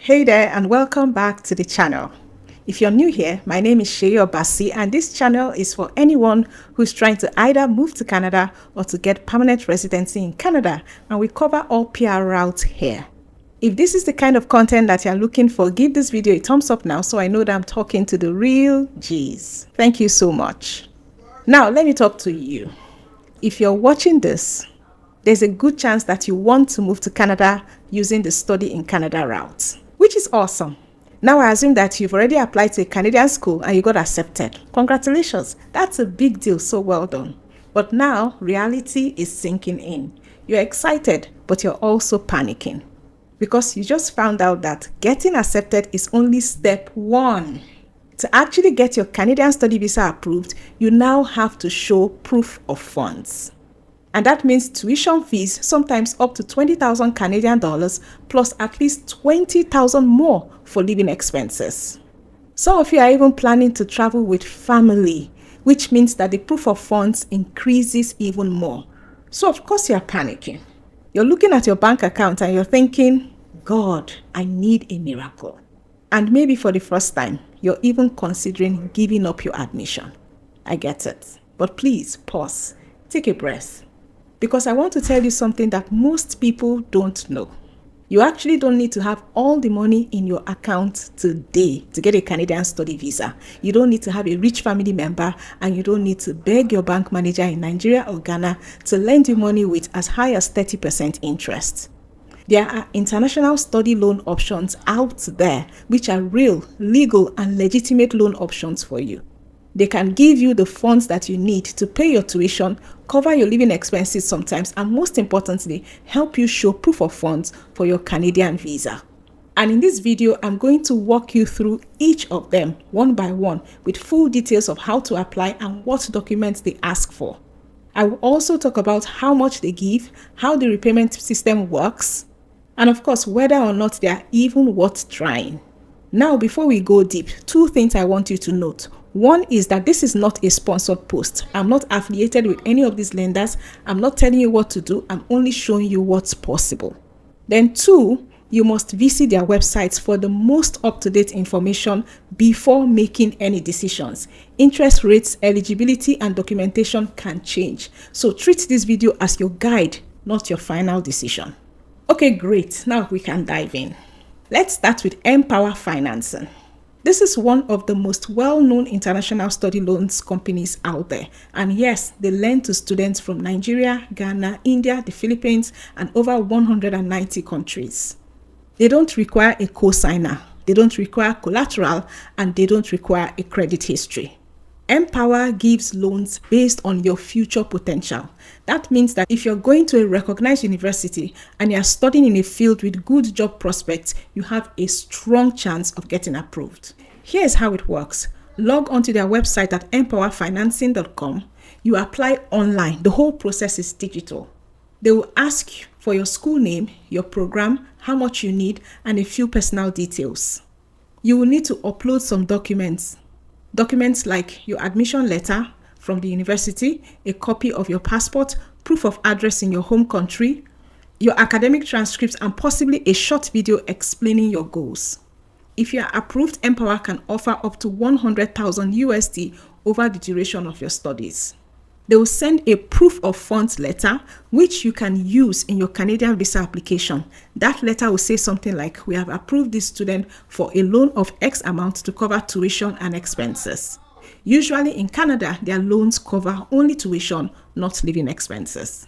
Hey there and welcome back to the channel. If you're new here, my name is Sheyi Obasi and this channel is for anyone who's trying to either move to Canada or to get permanent residency in Canada, and we cover all PR routes here. If this is the kind of content that you're looking for, give this video a thumbs up now so I know that I'm talking to the real G's. Thank you so much. Now let me talk to you. If you're watching this, there's a good chance that you want to move to Canada using the Study in Canada route, which is awesome. Now I assume that you've already applied to a Canadian school and you got accepted. Congratulations, that's a big deal, so well done. But now reality is sinking in. You're excited, but you're also panicking because you just found out that getting accepted is only step one. To actually get your Canadian study visa approved, you now have to show proof of funds. And that means tuition fees, sometimes up to 20,000 Canadian dollars, plus at least 20,000 more for living expenses. Some of you are even planning to travel with family, which means that the proof of funds increases even more. So of course you're panicking. You're looking at your bank account and you're thinking, God, I need a miracle. And maybe for the first time, you're even considering giving up your admission. I get it. But please pause, take a breath. Because I want to tell you something that most people don't know. You actually don't need to have all the money in your account today to get a Canadian study visa. You don't need to have a rich family member, and you don't need to beg your bank manager in Nigeria or Ghana to lend you money with as high as 30% interest. There are international study loan options out there which are real, legal, and legitimate loan options for you. They can give you the funds that you need to pay your tuition, cover your living expenses sometimes, and most importantly, help you show proof of funds for your Canadian visa. And in this video, I'm going to walk you through each of them one by one with full details of how to apply and what documents they ask for. I will also talk about how much they give, how the repayment system works, and of course, whether or not they are even worth trying. Now, before we go deep, two things I want you to note. One is that this is not a sponsored post. I'm not affiliated with any of these lenders. I'm not telling you what to do. I'm only showing you what's possible. Then two, you must visit their websites for the most up-to-date information before making any decisions. Interest rates, eligibility, and documentation can change. So treat this video as your guide, not your final decision. Okay, great. Now we can dive in. Let's start with MPOWER Financing. This is one of the most well-known international study loans companies out there. And yes, they lend to students from Nigeria, Ghana, India, the Philippines, and over 190 countries. They don't require a cosigner, they don't require collateral, and they don't require a credit history. MPOWER gives loans based on your future potential. That means that if you're going to a recognized university and you're studying in a field with good job prospects, you have a strong chance of getting approved. Here's how it works. Log onto their website at mpowerfinancing.com. You apply online. The whole process is digital. They will ask for your school name, your program, how much you need, and a few personal details. You will need to upload some documents. Documents like your admission letter from the university, a copy of your passport, proof of address in your home country, your academic transcripts, and possibly a short video explaining your goals. If you are approved, MPOWER can offer up to 100,000 USD over the duration of your studies. They will send a proof of funds letter, which you can use in your Canadian visa application. That letter will say something like, we have approved this student for a loan of X amount to cover tuition and expenses. Usually in Canada, their loans cover only tuition, not living expenses.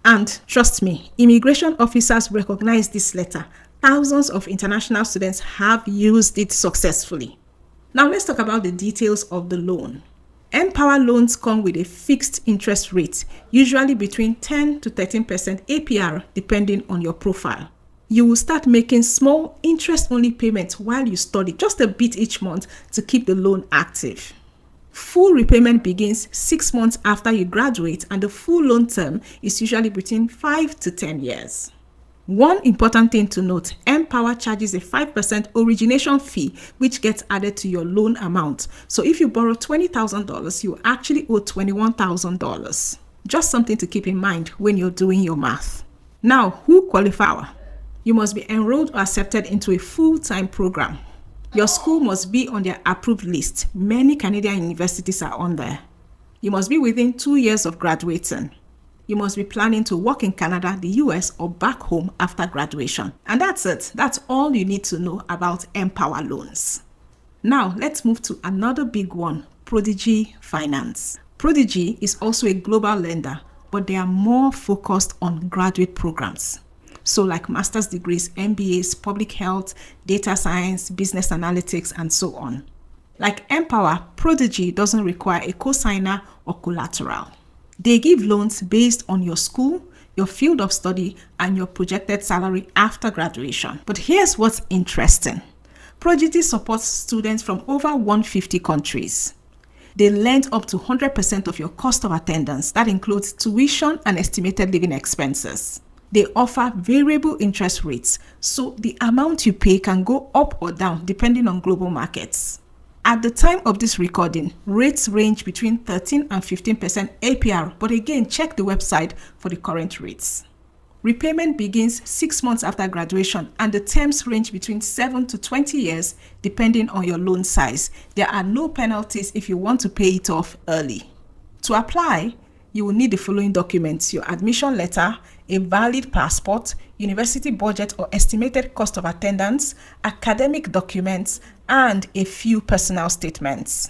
And trust me, immigration officers recognize this letter. Thousands of international students have used it successfully. Now let's talk about the details of the loan. MPOWER loans come with a fixed interest rate, usually between 10 to 13% APR depending on your profile. You will start making small interest-only payments while you study, just a bit each month to keep the loan active. Full repayment begins 6 months after you graduate, and the full loan term is usually between 5 to 10 years. One important thing to note, MPOWER charges a 5% origination fee which gets added to your loan amount. So if you borrow $20,000, you actually owe $21,000. Just something to keep in mind when you're doing your math. Now, who qualifies? You must be enrolled or accepted into a full-time program. Your school must be on their approved list. Many Canadian universities are on there. You must be within 2 years of graduating. You must be planning to work in Canada, the US, or back home after graduation. And that's it. That's all you need to know about MPOWER loans. Now, let's move to another big one, Prodigy Finance. Prodigy is also a global lender, but they are more focused on graduate programs. So like master's degrees, MBAs, public health, data science, business analytics, and so on. Like MPOWER, Prodigy doesn't require a cosigner or collateral. They give loans based on your school, your field of study, and your projected salary after graduation. But here's what's interesting. Prodigy supports students from over 150 countries. They lend up to 100% of your cost of attendance. That includes tuition and estimated living expenses. They offer variable interest rates, so the amount you pay can go up or down depending on global markets. At the time of this recording, rates range between 13 and 15% APR, but again, check the website for the current rates. Repayment begins 6 months after graduation, and the terms range between 7 to 20 years depending on your loan size. There are no penalties if you want to pay it off early. To apply, you will need the following documents: your admission letter, a valid passport, university budget or estimated cost of attendance, academic documents, and a few personal statements.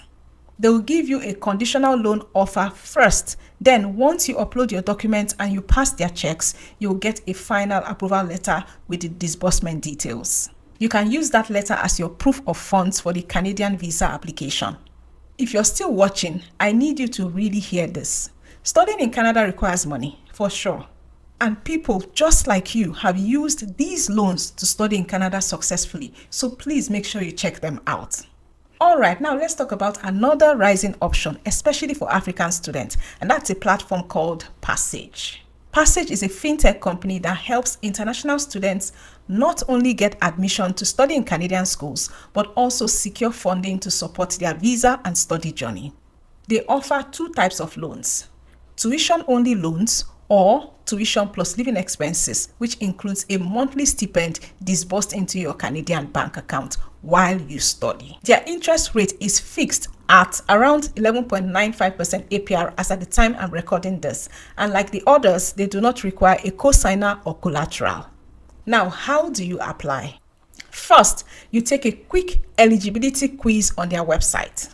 They will give you a conditional loan offer first. Then once you upload your documents and you pass their checks, you'll get a final approval letter with the disbursement details. You can use that letter as your proof of funds for the Canadian visa application. If you're still watching, I need you to really hear this. Studying in Canada requires money, for sure. And people just like you have used these loans to study in Canada successfully. So please make sure you check them out. All right, now let's talk about another rising option, especially for African students, and that's a platform called Passage. Passage is a fintech company that helps international students not only get admission to study in Canadian schools, but also secure funding to support their visa and study journey. They offer 2 types of loans: tuition-only loans or tuition plus living expenses, which includes a monthly stipend disbursed into your Canadian bank account while you study. Their interest rate is fixed at around 11.95% APR as at the time I'm recording this. And like the others, they do not require a cosigner or collateral. Now, how do you apply? First, you take a quick eligibility quiz on their website.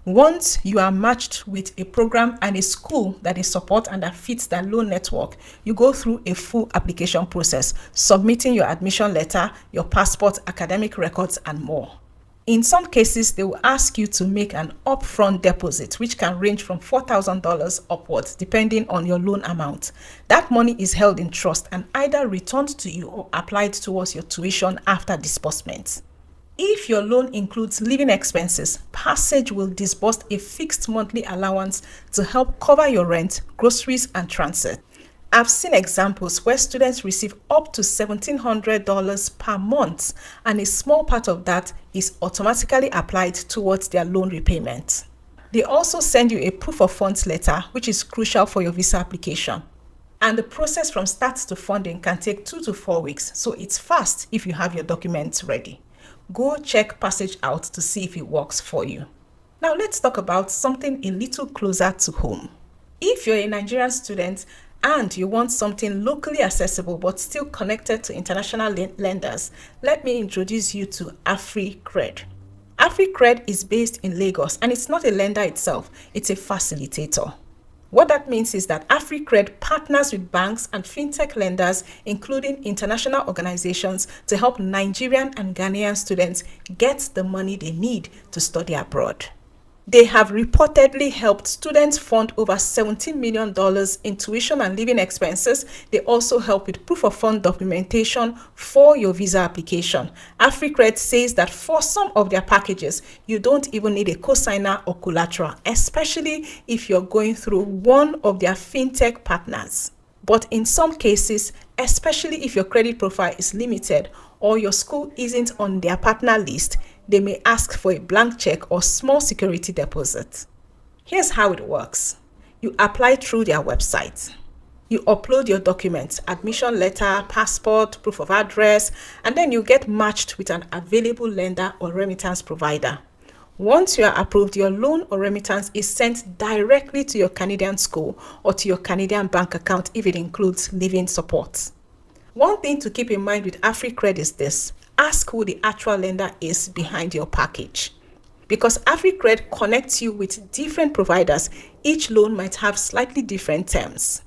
Once you are matched with a program and a school that they support and that fits their loan network, you go through a full application process, submitting your admission letter, your passport, academic records, and more. In some cases, they will ask you to make an upfront deposit, which can range from $4,000 upwards, depending on your loan amount. That money is held in trust and either returned to you or applied towards your tuition after disbursement. If your loan includes living expenses, Passage will disburse a fixed monthly allowance to help cover your rent, groceries, and transit. I've seen examples where students receive up to $1,700 per month, and a small part of that is automatically applied towards their loan repayment. They also send you a proof of funds letter, which is crucial for your visa application. And the process from start to funding can take 2 to 4 weeks, so it's fast if you have your documents ready. Go check Passage out to see if it works for you. Now let's talk about something a little closer to home. If you're a Nigerian student and you want something locally accessible but still connected to international lenders, let me introduce you to AfriCred. AfriCred is based in Lagos and it's not a lender itself, it's a facilitator. What that means is that AfriCred partners with banks and fintech lenders, including international organizations, to help Nigerian and Ghanaian students get the money they need to study abroad. They have reportedly helped students fund over $17 million in tuition and living expenses. They also help with proof of fund documentation for your visa application. AfriCred says that for some of their packages, you don't even need a cosigner or collateral, especially if you're going through one of their fintech partners. But in some cases, especially if your credit profile is limited or your school isn't on their partner list, they may ask for a blank check or small security deposit. Here's how it works. You apply through their website. You upload your documents, admission letter, passport, proof of address, and then you get matched with an available lender or remittance provider. Once you are approved, your loan or remittance is sent directly to your Canadian school or to your Canadian bank account if it includes living support. One thing to keep in mind with AfriCred is this: ask who the actual lender is behind your package. Because AfriCred connects you with different providers, each loan might have slightly different terms.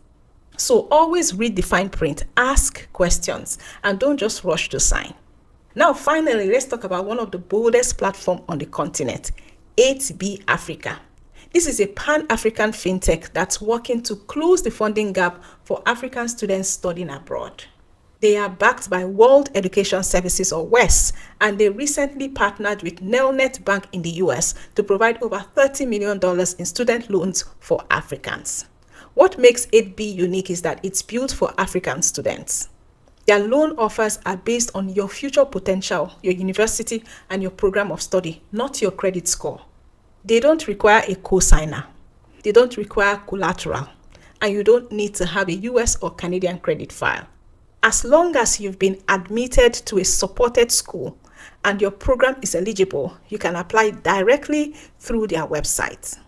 So always read the fine print, ask questions, and don't just rush to sign. Now, finally, let's talk about one of the boldest platforms on the continent, 8B Africa. This is a pan-African fintech that's working to close the funding gap for African students studying abroad. They are backed by World Education Services, or WES, and they recently partnered with Nelnet Bank in the US to provide over $30 million in student loans for Africans. What makes 8B unique is that it's built for African students. Their loan offers are based on your future potential, your university, and your program of study, not your credit score. They don't require a cosigner. They don't require collateral. And you don't need to have a US or Canadian credit file. As long as you've been admitted to a supported school and your program is eligible, you can apply directly through their website.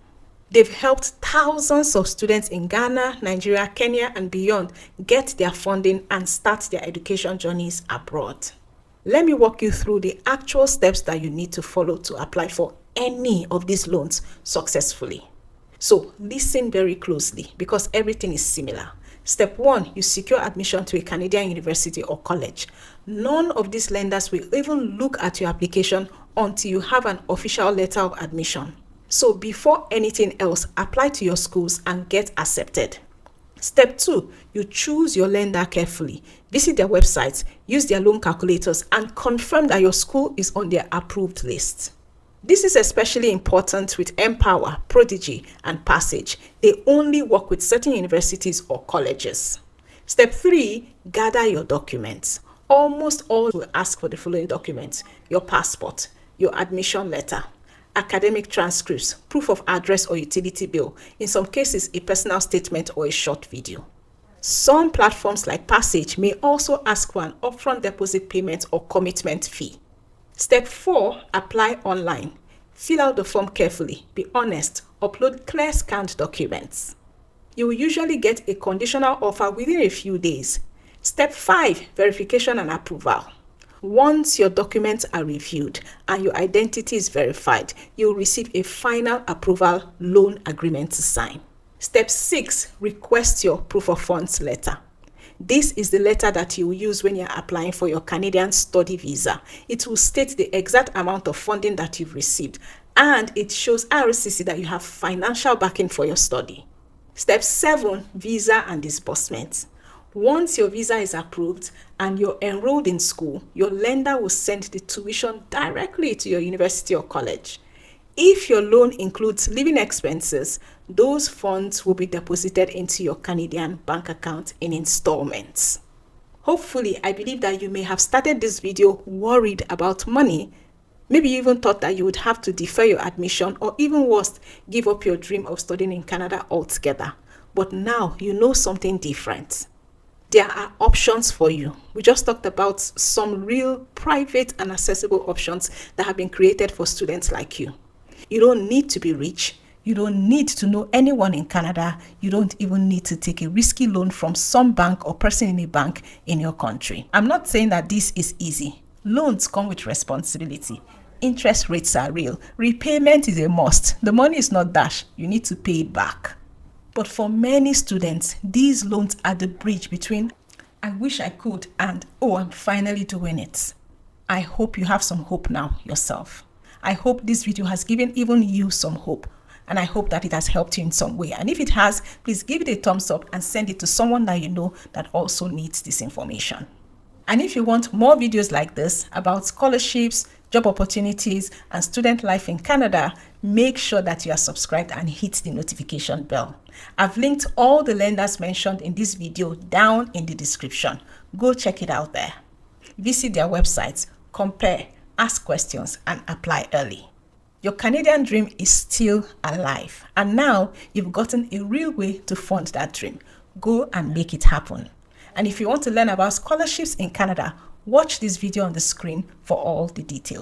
They've helped thousands of students in Ghana, Nigeria, Kenya, and beyond get their funding and start their education journeys abroad. Let me walk you through the actual steps that you need to follow to apply for any of these loans successfully. So listen very closely because everything is similar. Step 1, you secure admission to a Canadian university or college. None of these lenders will even look at your application until you have an official letter of admission. So before anything else, apply to your schools and get accepted. Step 2, you choose your lender carefully. Visit their websites, use their loan calculators, and confirm that your school is on their approved list. This is especially important with MPOWER, Prodigy, and Passage. They only work with certain universities or colleges. Step 3, gather your documents. Almost all will ask for the following documents: your passport, your admission letter, academic transcripts, proof of address or utility bill, in some cases a personal statement or a short video. Some platforms like Passage may also ask for an upfront deposit payment or commitment fee. Step 4, apply online. Fill out the form carefully, be honest, upload clear scanned documents. You will usually get a conditional offer within a few days. Step 5, verification and approval. Once your documents are reviewed and your identity is verified, you will receive a final approval loan agreement to sign. Step 6, request your proof of funds letter. This is the letter that you will use when you're applying for your Canadian study visa. It will state the exact amount of funding that you've received, and it shows RCC that you have financial backing for your study. Step 7, visa and disbursement. Once your visa is approved and you're enrolled in school, your lender will send the tuition directly to your university or college. If your loan includes living expenses, those funds will be deposited into your Canadian bank account in installments. Hopefully, I believe that you may have started this video worried about money. Maybe you even thought that you would have to defer your admission or even worse, give up your dream of studying in Canada altogether. But now you know something different. There are options for you. We just talked about some real private and accessible options that have been created for students like you. You don't need to be rich. You don't need to know anyone in Canada. You don't even need to take a risky loan from some bank or person in a bank in your country. I'm not saying that this is easy. Loans come with responsibility. Interest rates are real. Repayment is a must. The money is not dash. You need to pay it back. But for many students, these loans are the bridge between "I wish I could" and "oh, I'm finally doing it." I hope you have some hope now yourself. I hope this video has given even you some hope, and I hope that it has helped you in some way. And if it has, please give it a thumbs up and send it to someone that you know that also needs this information. And if you want more videos like this about scholarships, job opportunities, and student life in Canada, make sure that you are subscribed and hit the notification bell. I've linked all the lenders mentioned in this video down in the description. Go check it out there. Visit their websites, compare, ask questions, and apply early. Your Canadian dream is still alive, and now you've gotten a real way to fund that dream. Go and make it happen. And if you want to learn about scholarships in Canada, watch this video on the screen for all the details.